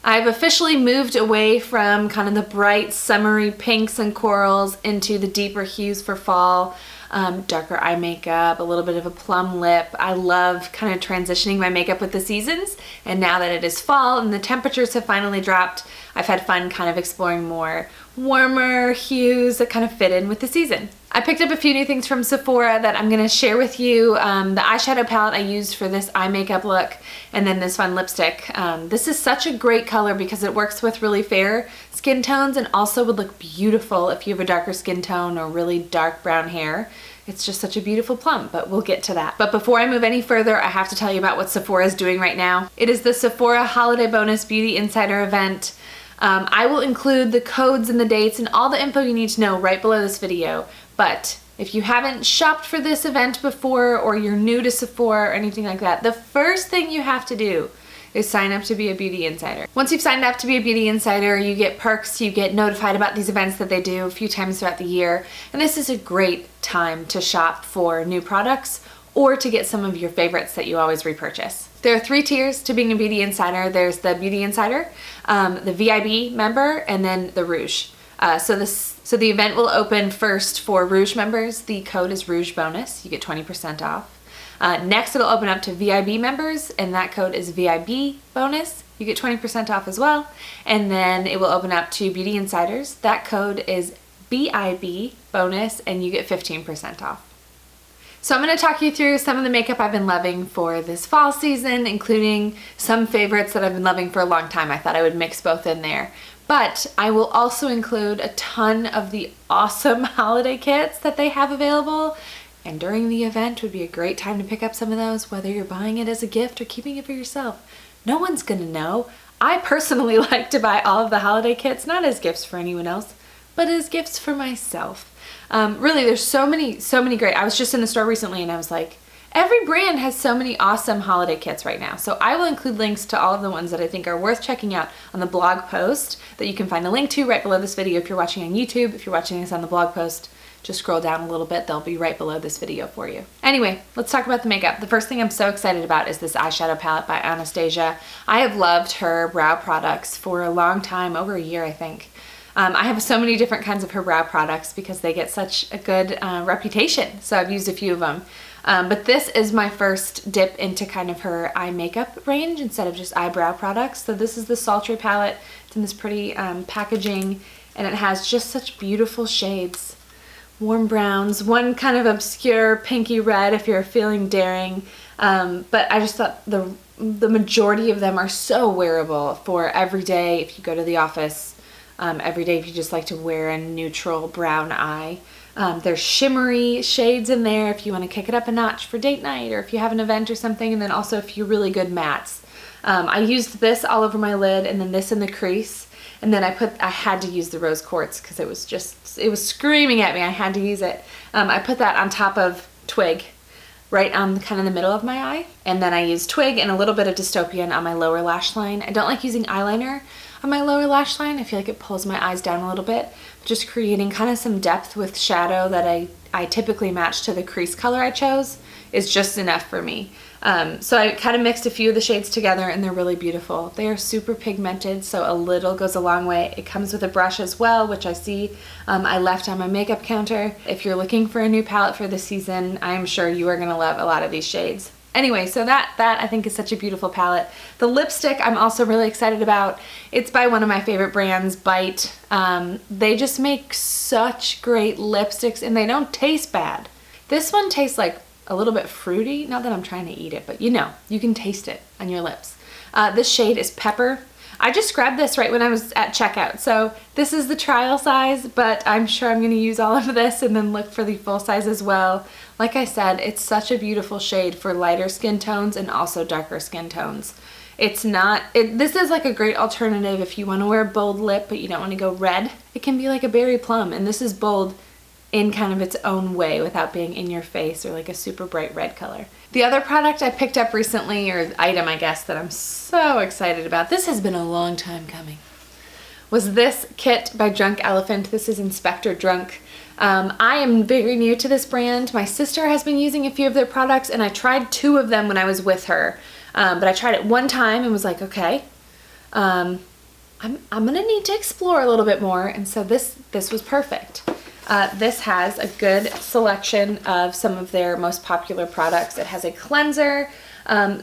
I've officially moved away from kind of the bright summery pinks and corals into the deeper hues for fall. Darker eye makeup, a little bit of a plum lip. I love kind of transitioning my makeup with the seasons, and now that it is fall and the temperatures have finally dropped, I've had fun kind of exploring more warmer hues that kind of fit in with the season. I picked up a few new things from Sephora that I'm going to share with you. The eyeshadow palette I used for this eye makeup look, and then this fun lipstick. This is such a great color because it works with really fair skin tones and also would look beautiful if you have a darker skin tone or really dark brown hair. It's just such a beautiful plum, but we'll get to that. But before I move any further, I have to tell you about what Sephora is doing right now. It is the Sephora Holiday Bonus Beauty Insider event. I will include the codes and the dates and all the info you need to know right below this video. But if you haven't shopped for this event before, or you're new to Sephora or anything like that, the first thing you have to do is sign up to be a Beauty Insider. Once you've signed up to be a Beauty Insider, you get perks, you get notified about these events that they do a few times throughout the year, and this is a great time to shop for new products or to get some of your favorites that you always repurchase. There are 3 tiers to being a Beauty Insider. There's the Beauty Insider, the VIB member, and then the Rouge. So the event will open first for Rouge members. The code is Rouge Bonus. You get 20% off. Next, it'll open up to VIB members, and that code is VIB Bonus. You get 20% off as well. And then it will open up to Beauty Insiders. That code is BIB Bonus, and you get 15% off. So I'm going to talk you through some of the makeup I've been loving for this fall season, including some favorites that I've been loving for a long time. I thought I would mix both in there. But I will also include a ton of the awesome holiday kits that they have available. And during the event would be a great time to pick up some of those, whether you're buying it as a gift or keeping it for yourself. No one's going to know. I personally like to buy all of the holiday kits, not as gifts for anyone else, but as gifts for myself. Really, there's so many great. I was just in the store recently and I was like, every brand has so many awesome holiday kits right now. So I will include links to all of the ones that I think are worth checking out on the blog post that you can find a link to right below this video if you're watching on YouTube. If you're watching this on the blog post, just scroll down a little bit. They'll be right below this video for you. Anyway, let's talk about the makeup. The first thing I'm so excited about is this eyeshadow palette by Anastasia. I have loved her brow products for a long time, over a year I think. I have so many different kinds of her brow products because they get such a good reputation. So I've used a few of them. But this is my first dip into kind of her eye makeup range instead of just eyebrow products. So this is the Sultry palette. It's in this pretty packaging, and it has just such beautiful shades. Warm browns, one kind of obscure pinky red if you're feeling daring. But I just thought the majority of them are so wearable for every day if you go to the office. Every day if you just like to wear a neutral brown eye. There's shimmery shades in there if you want to kick it up a notch for date night or if you have an event or something, and then also a few really good mattes. I used this all over my lid and then this in the crease, and then I had to use the rose quartz because it was screaming at me. I had to use it. I put that on top of Twig right on kind of the middle of my eye, and then I used Twig and a little bit of Dystopian on my lower lash line. I don't like using eyeliner on my lower lash line. I feel like it pulls my eyes down a little bit. Just creating kind of some depth with shadow that I typically match to the crease color I chose is just enough for me. So I kind of mixed a few of the shades together and they're really beautiful. They are super pigmented, so a little goes a long way. It comes with a brush as well, which I see I left on my makeup counter. If you're looking for a new palette for this season, I am sure you are going to love a lot of these shades. Anyway, so that I think is such a beautiful palette. The lipstick I'm also really excited about. It's by one of my favorite brands, Bite. They just make such great lipsticks and they don't taste bad. This one tastes like a little bit fruity. Not that I'm trying to eat it, but you know, you can taste it on your lips. This shade is Pepper. I just grabbed this right when I was at checkout. So this is the trial size, but I'm sure I'm going to use all of this and then look for the full size as well. Like I said, it's such a beautiful shade for lighter skin tones and also darker skin tones. This is like a great alternative if you want to wear a bold lip but you don't want to go red. It can be like a berry plum, and this is bold in kind of its own way without being in your face or like a super bright red color. The other product I picked up recently, or item I guess, that I'm so excited about, this has been a long time coming, was this kit by Drunk Elephant. This is Inspector Drunk. I am very new to this brand. My sister has been using a few of their products and I tried 2 of them when I was with her. But I tried it one time and was like, okay, I'm gonna need to explore a little bit more, and so this was perfect. This has a good selection of some of their most popular products. It has a cleanser,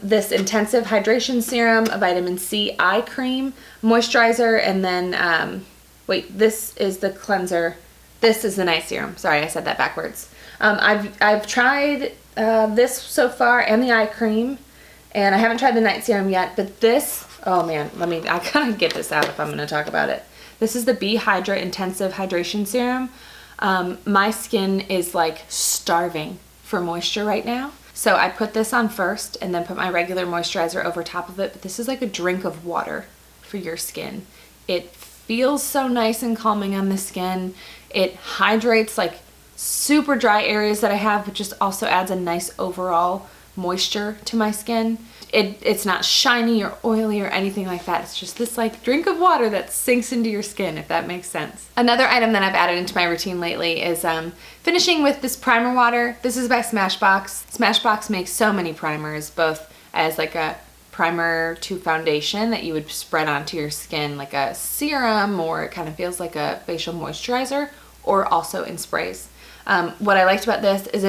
this intensive hydration serum, a vitamin C eye cream, moisturizer, and then, wait, this is the cleanser. This is the night serum. Sorry, I said that backwards. I've tried this so far and the eye cream, and I haven't tried the night serum yet, but this, oh man, I gotta get this out if I'm gonna talk about it. This is the Be Hydra Intensive Hydration Serum. My skin is like starving for moisture right now. So I put this on first and then put my regular moisturizer over top of it, but this is like a drink of water for your skin. It feels so nice and calming on the skin. It hydrates like super dry areas that I have, but just also adds a nice overall moisture to my skin. It's not shiny or oily or anything like that. It's just this like drink of water that sinks into your skin, if that makes sense. Another item that I've added into my routine lately is finishing with this primer water. This is by Smashbox. Smashbox makes so many primers, both as like a primer to foundation that you would spread onto your skin like a serum, or it kind of feels like a facial moisturizer, or also in sprays. What I liked about this is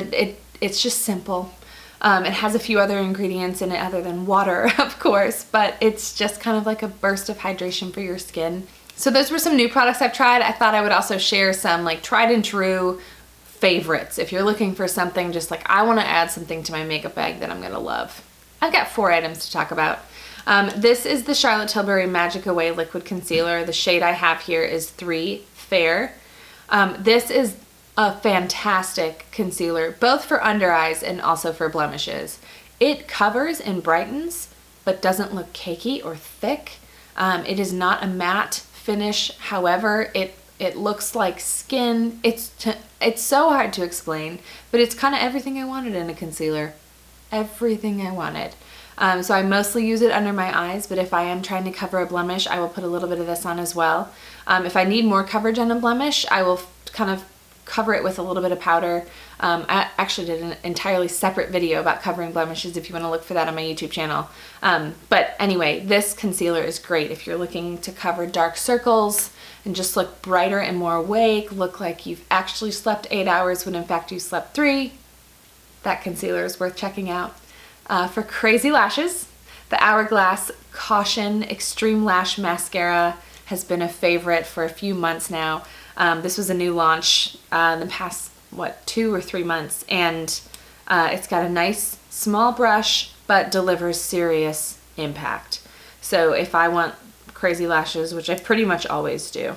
it's just simple. It has a few other ingredients in it other than water, of course, but it's just kind of like a burst of hydration for your skin. So those were some new products I've tried. I thought I would also share some like tried and true favorites. If you're looking for something just like, I want to add something to my makeup bag that I'm going to love. I've got 4 items to talk about. This is the Charlotte Tilbury Magic Away Liquid Concealer. The shade I have here is 3 Fair. This is a fantastic concealer, both for under eyes and also for blemishes. It covers and brightens, but doesn't look cakey or thick. It is not a matte finish. However, it looks like skin. It's so hard to explain, but it's kind of everything I wanted in a concealer. Everything I wanted. So I mostly use it under my eyes, but if I am trying to cover a blemish, I will put a little bit of this on as well. If I need more coverage on a blemish, I will kind of cover it with a little bit of powder. I actually did an entirely separate video about covering blemishes if you want to look for that on my YouTube channel. But anyway, this concealer is great if you're looking to cover dark circles and just look brighter and more awake, look like you've actually slept 8 hours when in fact you slept 3. That concealer is worth checking out. For crazy lashes, the Hourglass Caution Extreme Lash Mascara has been a favorite for a few months now. This was a new launch in the past, 2 or 3 months, and it's got a nice small brush, but delivers serious impact. So if I want crazy lashes, which I pretty much always do,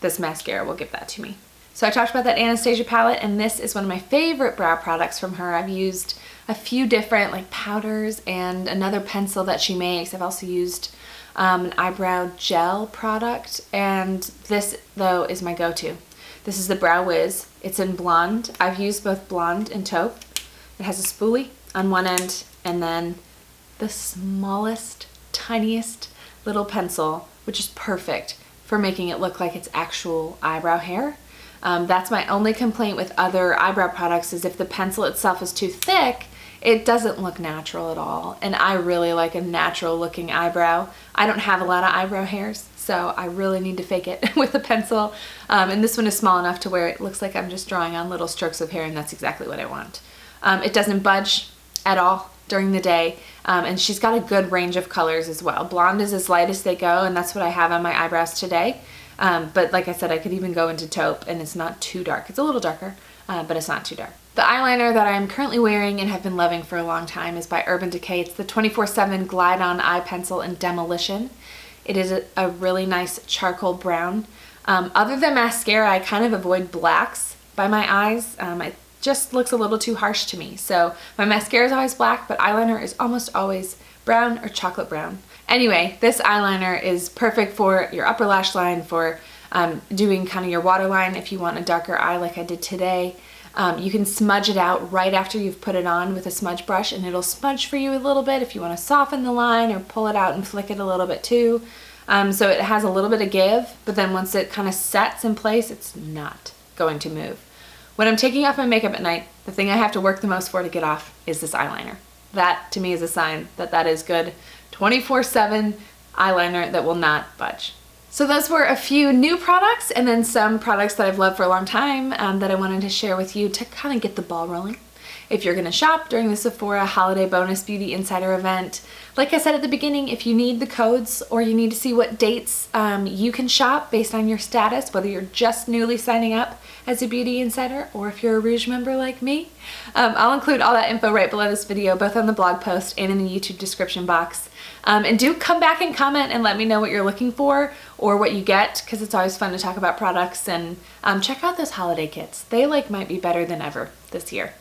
this mascara will give that to me. So I talked about that Anastasia palette, and this is one of my favorite brow products from her. I've used a few different like powders and another pencil that she makes. I've also used an eyebrow gel product, and this though is my go-to. This is the Brow Wiz. It's in blonde. I've used both blonde and taupe. It has a spoolie on one end and then the smallest, tiniest little pencil, which is perfect for making it look like it's actual eyebrow hair. That's my only complaint with other eyebrow products, is if the pencil itself is too thick, it doesn't look natural at all. And I really like a natural looking eyebrow. I don't have a lot of eyebrow hairs, so I really need to fake it with a pencil. And this one is small enough to where it looks like I'm just drawing on little strokes of hair, and that's exactly what I want. It doesn't budge at all during the day, and she's got a good range of colors as well. Blonde is as light as they go, and that's what I have on my eyebrows today. But like I said, I could even go into taupe, and it's not too dark. It's a little darker, but it's not too dark. The eyeliner that I'm currently wearing and have been loving for a long time is by Urban Decay. It's the 24/7 Glide On Eye Pencil in Demolition. It is a really nice charcoal brown. Other than mascara, I kind of avoid blacks by my eyes. It just looks a little too harsh to me. So my mascara is always black, but eyeliner is almost always brown or chocolate brown. Anyway, this eyeliner is perfect for your upper lash line, for doing kind of your waterline if you want a darker eye like I did today. You can smudge it out right after you've put it on with a smudge brush, and it'll smudge for you a little bit if you want to soften the line, or pull it out and flick it a little bit too. So it has a little bit of give, but then once it kind of sets in place, it's not going to move. When I'm taking off my makeup at night, the thing I have to work the most for to get off is this eyeliner. That to me is a sign that that is good 24/7 eyeliner that will not budge. So those were a few new products and then some products that I've loved for a long time that I wanted to share with you to kind of get the ball rolling. If you're going to shop during the Sephora Holiday Bonus Beauty Insider event, like I said at the beginning, if you need the codes or you need to see what dates you can shop based on your status, whether you're just newly signing up as a Beauty Insider or if you're a Rouge member like me, I'll include all that info right below this video, both on the blog post and in the YouTube description box. And do come back and comment and let me know what you're looking for or what you get, because it's always fun to talk about products. And check out those holiday kits. They might be better than ever this year.